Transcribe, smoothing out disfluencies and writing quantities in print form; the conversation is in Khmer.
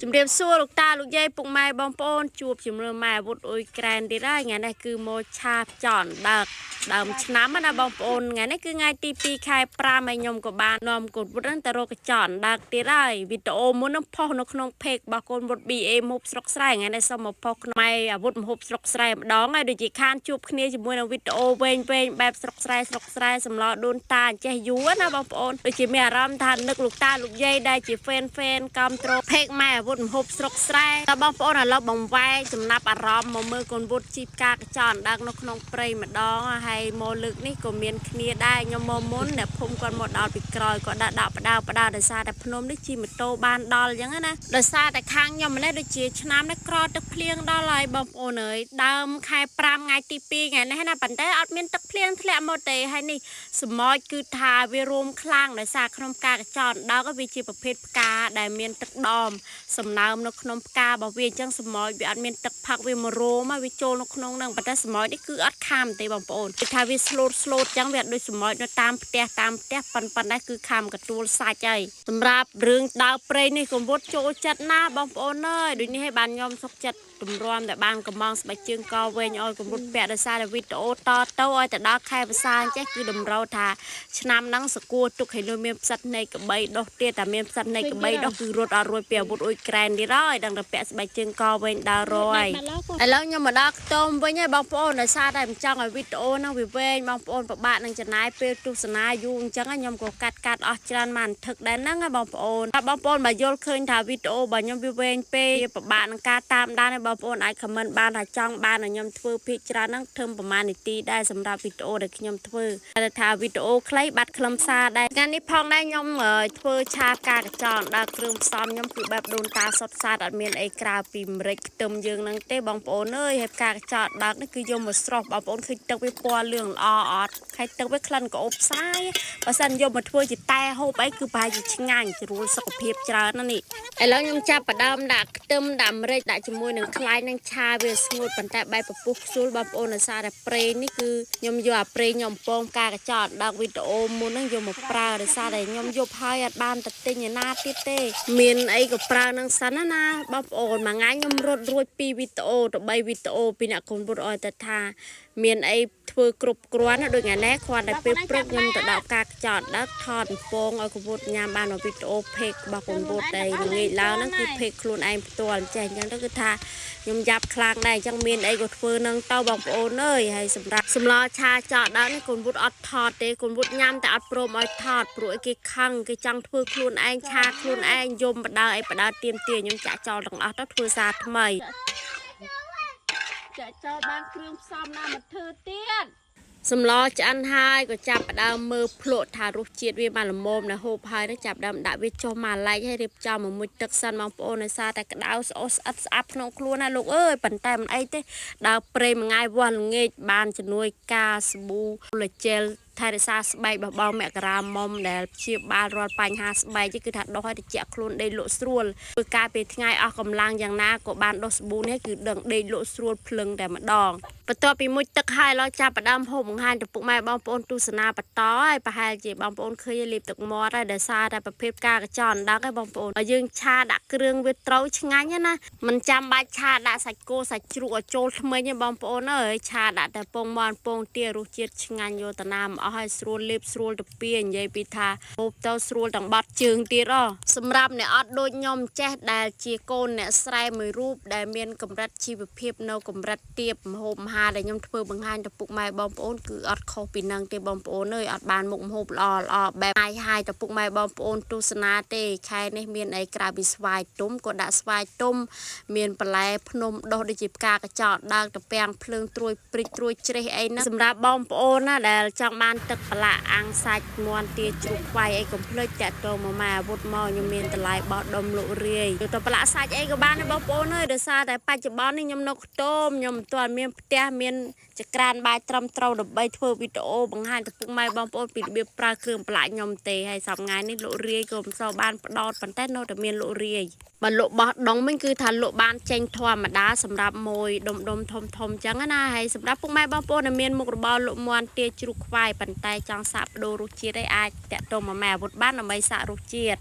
ជំរាបសួរលោកតាលោកយាយពុកម៉ែបងប្អូនជួបជំរឿម៉ែអាវុធអ៊ុយក្រែនទៀតហើយថ្ងៃនេះគឺមកឆាបចន់ដើមឆ្នាំណាបងប្អូនថ្ងៃនេះគឺថ្ងៃទី2ខែ5ហើយខ្ញុំក៏បាននាំកូនវុធហ្នឹងទៅរកកញ្ចន់ទៀតហើយវីដេអូមុនហ្នឹងផុសនៅក្នុងเพจរបស់កូនវុធ BA មហូបស្រុកស្រែថ្ងៃនេះសូមមកផុសក្នុងម៉ែអាវុធមហូបស្រុកស្រែម្ដងហើយដូចជាខានជួបគ្នាជាមួយនឹងវីដេអូវែងបែបស្រុកស្រែសម្លដូនតាចេះយូរណាបងប្អូនដូចជាមានអារម្មណ៍ថានឹកលោកតាលោកយាយដែលជា fan គាំទ្រเพจម៉ែអាវុធមហូបស្រុកស្រែតើបងប្អូនឥឡូវបងវាយចំណាប់អារម្មណ៍មកមើលកូនវុធជីបការកញ្ចន់នៅក្នុងព្រៃម្ដងហើយមកលើកនេះក៏មានគ្នាដែរខ្ញុំមកមុនអ្នកភូមិគាត់មកដល់ពីក្រោយគាត់ដាក់ផ្ដៅដោយសារតែភ្នំនេះជិះម៉ូតូបានដល់អញ្ចឹងណាដោយសារតែខាងខ្ញុំម្នេះដូចជាឆ្នាំនេះក្រទឹកភ្លៀងដល់ហើយបងប្អូនអើយដើមខែ5ថ្ងៃទី2ថ្ងៃនេះណាប៉ុន្តែអត់មានទឹកភ្លៀងធ្លាក់មកទេហើយនេះសម្អចគឺថាវារួមខ្លាំងដោយសារក្នុងការកញ្ចន់ដល់វាជាប្រភេទផ្កាដែលមានទឹកដមសំណើមនៅក្នុងផ្ការបស់វាអញ្ចឹងសម្អចវាអត់មានទឹកផឹកវាមករោមវាចូលនៅក្នុងហ្នឹងប៉ុន្តែសម្អចនេះគឺអត់ខាំទេបងប្អូនគឺថាវាស្លូតអញ្ចឹងវាអត់ដូចសម្អចនៅតាមផ្ទះប៉ុន្តែគឺខាំកទួលសាច់ហើយសម្រាប់រឿងដើរព្រៃនេះកុំវុតចូលចិត្តណាបងប្អូនអើយដូចនេះឲ្យបានខ្ញុំសុខចិត្តទម្រាំតែបានកំងស្បែកជើងកវែងឲ្យកុំវុតពាក់ដោយសារតែវីដេអូតទៅឲ្យទៅដល់ខែភាសាអញ្ចេះគឺតម្រូវថាឆ្នាំហ្នឹងសកួរទុកឲ្យលើមានផ្សិតនៃកបីដុះទៀតតែមានផ្សិតនៃកបីដុះគឺរត់អត់រួចពីអាវុធអ៊ុយក្រែនទៀតហើយដឹងតែពាក់ស្បែកជើងកវែងដើររយឥឡូវខ្ញុំមកដល់ខ្ទមវិញហើយបងប្អូនដោយសារតែមិនចង់ឲ្យវីដេអូហ្នឹងវាវែងបងប្អូនពិបាកនឹងចំណាយពេលទស្សនាយូរអញ្ចឹងខ្ញុំក៏កាត់អស់ច្រើនមកអន្ទឹកដែរហ្នឹងហើយបងប្អូនតែបងប្អូនបើយល់ឃើញថាវីដេអូរបស់ខ្ញុំវាវែងពេកពិបាកនឹងការតាមដានហើយបងប្អូនអាចខមមិនបានថាចង់បានឲ្យខ្ញុំធ្វើភាគច្រើនហ្នឹងធ្វើប្រហែលនាទីដែរសម្រាប់វីដេអូដែលខ្ញុំធ្វើតែថាវីដេអូខ្លីបាត់ខ្លឹមសារដែរថ្ងៃនេះផងដែរខ្ញុំធ្វើឆាការកញ្ចន់ដល់គ្រឿងផ្សំខ្ញុំគឺបែបដូនតាសុទ្ធសាធអត់មានអីក្រៅពីម្រេចខ្ទឹមយើងហ្នឹងទេបងប្អូនអើយហើយការកញ្ចន់ដល់នេះគឺយកមកស្រុះបងប្អូនឃើញទឹកវាពណ៌លឿងល្អអត់ហើយទឹកវាក្លិនក្អូបផ្សាយបើសិនយកមកធ្វើជាតែហូបអីគឺប្រហែលជាឆ្ងាញ់ស្រួលសុខភាពច្រើនណាស់នេះឥឡូវខ្ញុំចាប់ផ្ដើមដាក់ខ្ទឹមដាក់ម្រេចដាក់ជាមួយនឹងខ្លាញ់នឹងឆាវាស្ងួតប៉ុន្តែបែបពពុះខ្ជុលបងប្អូនដោយសារតែប្រេងនេះគឺខ្ញុំយកអាប្រេងខ្ញុំពងការកញ្ចក់ដល់វីដេអូមុនហ្នឹងយកមកប្រើដោយសារតែខ្ញុំយកហើយអត់បានទៅទិញឯណាទៀតទេមានអីក៏ប្រើនឹងសិនណាបងប្អូនមួយថ្ងៃខ្ញុំរត់រួច2វីដេអូទៅ3វីដេអូពីអ្នកកូនពុតអោយទៅថាមានអីធ្វើគ្រប់គ្រាន់ដូចថ្ងៃនេះគ្រាន់តែពេលព្រឹកខ្ញុំទៅដល់ការកញ្ចក់ដល់ថតពងឲ្យកូនពុតញ៉ាំបានវីដេអូเพจរបស់កូនពុតដែលល្ងាចឡើងហ្នឹងគឺเพจខ្លួនឯងផ្ទាល់ចេះអញ្ចឹងទៅគឺថាខ្ញុំយ៉ាប់ខ្លាំងដែរអញ្ចឹងមានអីក៏ធ្វើនឹងទៅបងប្អូនអើយហើយសម្រាប់សម្លឆាចក់ដល់នេះកូនពុតអត់ថតទេកូនពុតញ៉ាំតែអត់ព្រមឲ្យថតព្រោះគេខឹងគេចង់ធ្វើខ្លួនឯងឆាខ្លួនឯងយំបដើអីបដើទៀមទាខ្ញុំចាក់ចោលទាំងអស់ទៅធ្វើសារថ្មីចាក់ចោលបានគ្រឿងផ្សំណាមកធ្វើទៀតសម្លឆ្អិនហើយក៏ចាប់ផ្ដើមមើលភ្លក់ថារសជាតិវាបានល្មមណាហូបហើយនឹងចាប់ផ្ដើមដាក់វាចុះមកឡែកហើយរៀបចំមកមុជទឹកសិនបងប្អូនដោយសារតែក្តៅស្អុះស្អិតស្អាប់ក្នុងខ្លួនណាលោកអើយប៉ុន្តែមិនអីទេដើរព្រៃមួយថ្ងៃវាស់ល្ងាចបានជំនួយការសាប៊ូកូឡាជែលថែរក្សាស្បែករបស់បងមករាមុំដែលព្យាបាលរាល់បញ្ហាស្បែកគឺថាដុសឲ្យត្រជាក់ខ្លួនដេកលក់ស្រួលធ្វើការពេលថ្ងៃអស់កម្លាំងយ៉ាងណាក៏បានដុសសាប៊ូនេះគឺដឹងដេកលក់ស្រួលភ្លឹងតែម្ដងបន្ទាប់ពីមុជទឹកហើយឡោះចាប់ផ្ដើមហូបបង្ហាញទៅពុកម៉ែបងប្អូនទស្សនាបន្តហើយប្រហែលជាបងប្អូនឃើញលេបទឹកមាត់ហើយដោយសារតែប្រភេទការកញ្ចន់ដល់ហើយបងប្អូនបើយើងឆាដាក់គ្រឿងវាត្រូវឆ្ងាញ់ណាមិនចាំបាច់ឆាដាក់សាច់គោសាច់ជ្រូកឲ្យចូលថ្មីទេបងប្អូនអើយឆាដាក់តែពងមាន់ពងទារសជាតិឆ្ងាញ់យកតាណាមអស់ហើយស្រួលលេបស្រួលទៅពីនិយាយពីថាហូបទៅស្រួលទាំងបាត់ជើងទៀតសម្រាប់អ្នកអត់ដូចខ្ញុំចេះដែលជាកូនអ្នកស្រែមួយរូបដែលមានកម្រិតជីវភាពនៅកម្រិតទាបម្ហូបអាហារដែលខ្ញុំធ្វើបង្ហាញទៅពុកម៉ែបងប្អូនគឺអត់ខុសពីនឹងទេបងប្អូនអើយអត់បានមុខម្ហូបល្អបែបហាយទៅពុកម៉ែបងប្អូនទស្សនាទេខែនេះមានអីក្រៅពីស្វាយទុំក៏ដាក់ស្វាយទុំមានបន្លែភ្នំដុះដូចជាផ្កាកញ្ចក់ដើកតពាំងភ្លើងត្រួយព្រិចត្រួយជ្រេះអីណាសម្រាប់បងប្អូនណាដែលចង់បានទឹកប្រឡាក់អាំងសាច់មាន់ទាជ្រូកខ្វៃអីកុំភ្លេចតាក់ទងមកម៉ែអាវុធមកខ្ញុំមានតម្លៃបោះដុំលក់រាយទៅប្រឡាក់សាច់អីក៏បានដែរបងប្អូនអើយដោយសារតែបច្ចុប្បន្ននេះខ្ញុំនៅខ្ទមខ្ញុំមិនទាន់មានផ្ទះមានចក្រានបាយត្រឹមត្រូវដើម្បីធ្វើវីដេអូបង្ហាញទៅពុកម៉ែបងប្អូនពីរបៀបប្រើគ្រឿងប្រឡាក់ខ្ញុំទេហើយសប្តាហ៍នេះលក់រាយក៏មិនសូវបានផ្ដោតប៉ុន្តែនៅតែមានលក់រាយបើលក់បោះដុំវិញគឺថាលក់បានចេញធម្មតាសម្រាប់មួយដុំធំអញ្ចឹងណាហើយសម្រាប់ពុកម៉ែបងប្អូនដែលមានមុខរបរលក់មាន់ទាជ្រូកខ្វាយប៉ុន្តែចង់សាកប្ដូររសជាតិឲ្យអាចតាក់ទងមកម៉ែអាវុធបានដើម្បីសាករសជាតិ